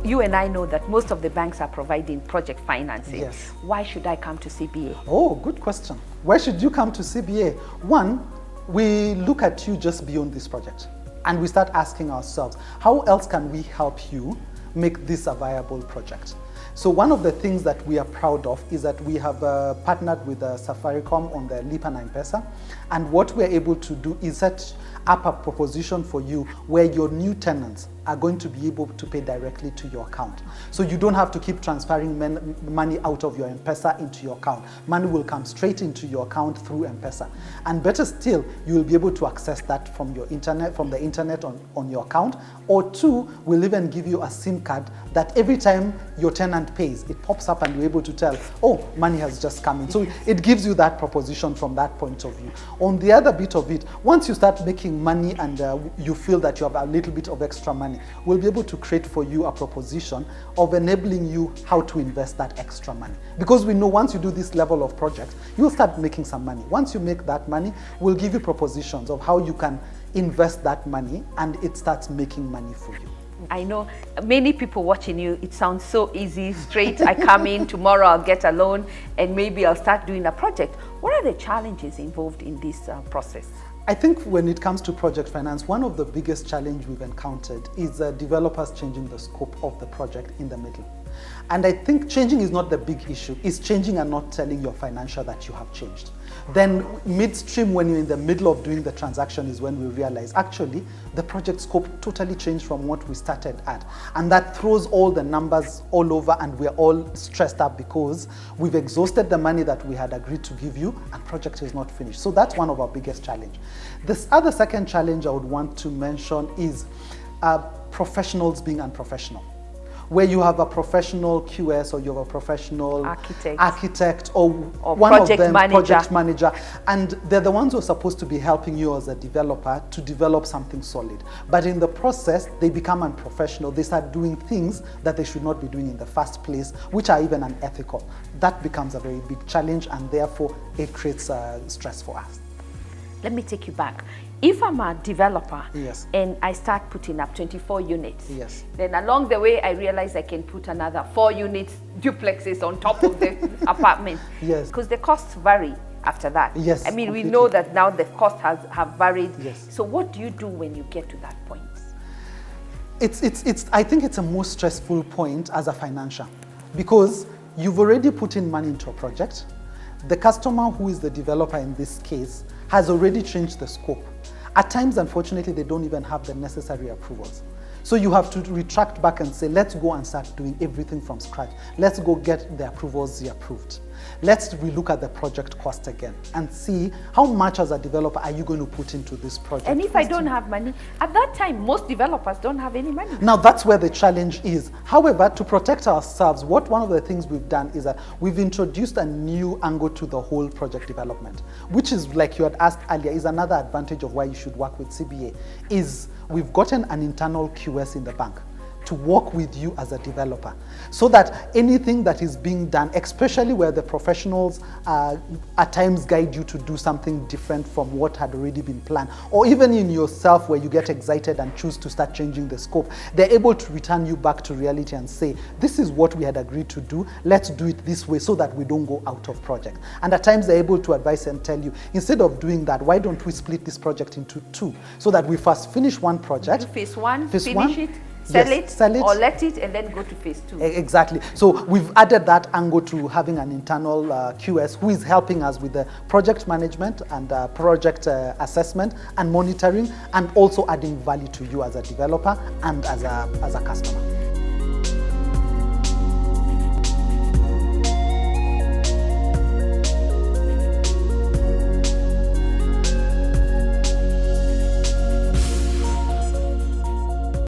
you and I know that most of the banks are providing project financing. Yes. Why should I come to CBA? Oh, good question. Why should you come to CBA? One, we look at you just beyond this project and we start asking ourselves, how else can we help you make this a viable project? So one of the things that we are proud of is that we have partnered with Safaricom on the Lipa na M-Pesa, and what we're able to do is set up a proposition for you where your new tenants are going to be able to pay directly to your account. So you don't have to keep transferring money out of your M-Pesa into your account. Money will come straight into your account through M-Pesa. And better still, you will be able to access that from your internet, from the internet on your account. Or two, we'll even give you a SIM card that every time your tenant pays, it pops up and you're able to tell, oh, money has just come in. So it gives you that proposition from that point of view. On the other bit of it, once you start making money and you feel that you have a little bit of extra money, we'll be able to create for you a proposition of enabling you how to invest that extra money. Because we know once you do this level of project, you'll start making some money. Once you make that money, we'll give you propositions of how you can invest that money and it starts making money for you. I know many people watching you, it sounds so easy, straight. I come in, tomorrow I'll get a loan and maybe I'll start doing a project. What are the challenges involved in this process? I think when it comes to project finance, one of the biggest challenges we've encountered is developers changing the scope of the project in the middle. And I think changing is not the big issue, it's changing and not telling your financial that you have changed. Then midstream, when you're in the middle of doing the transaction, is when we realize actually the project scope totally changed from what we started at. And that throws all the numbers all over and we're all stressed up because we've exhausted the money that we had agreed to give you and project is not finished. So that's one of our biggest challenges. This other second challenge I would want to mention is professionals being unprofessional. Where you have a professional QS or you have a professional architect or one of them, project manager, and they're the ones who are supposed to be helping you as a developer to develop something solid. But in the process, they become unprofessional. They start doing things that they should not be doing in the first place, which are even unethical. That becomes a very big challenge and therefore it creates stress for us. Let me take you back. If I'm a developer yes. and I start putting up 24 units, yes. then along the way I realize I can put another 4 units, duplexes on top of the apartment. Yes. Because the costs vary after that. Yes. I mean, completely. we know that now the costs have varied. Yes. So what do you do when you get to that point? I think it's a more stressful point as a financial because you've already put in money into a project. The customer, who is the developer in this case, has already changed the scope. At times, unfortunately, they don't even have the necessary approvals. So you have to retract back and say, let's go and start doing everything from scratch. Let's go get the approvals approved. Let's relook at the project cost again and see how much as a developer are you going to put into this project. And if I don't have money, at that time, most developers don't have any money. Now that's where the challenge is. However, to protect ourselves, one of the things we've done is that we've introduced a new angle to the whole project development, which is, like you had asked earlier, is another advantage of why you should work with CBA, is we've gotten an internal QS in the bank to work with you as a developer so that anything that is being done, especially where the professionals at times guide you to do something different from what had already been planned, or even in yourself where you get excited and choose to start changing the scope, they're able to return you back to reality and say, this is what we had agreed to do, let's do it this way so that we don't go out of project. And at times they're able to advise and tell you, instead of doing that, why don't we split this project into 2 so that we first finish one project. Do phase 1, phase finish 1, it, sell it, or let it, and then go to phase 2. Exactly. So we've added that angle to having an internal QS who is helping us with the project management and project assessment and monitoring, and also adding value to you as a developer and as a customer.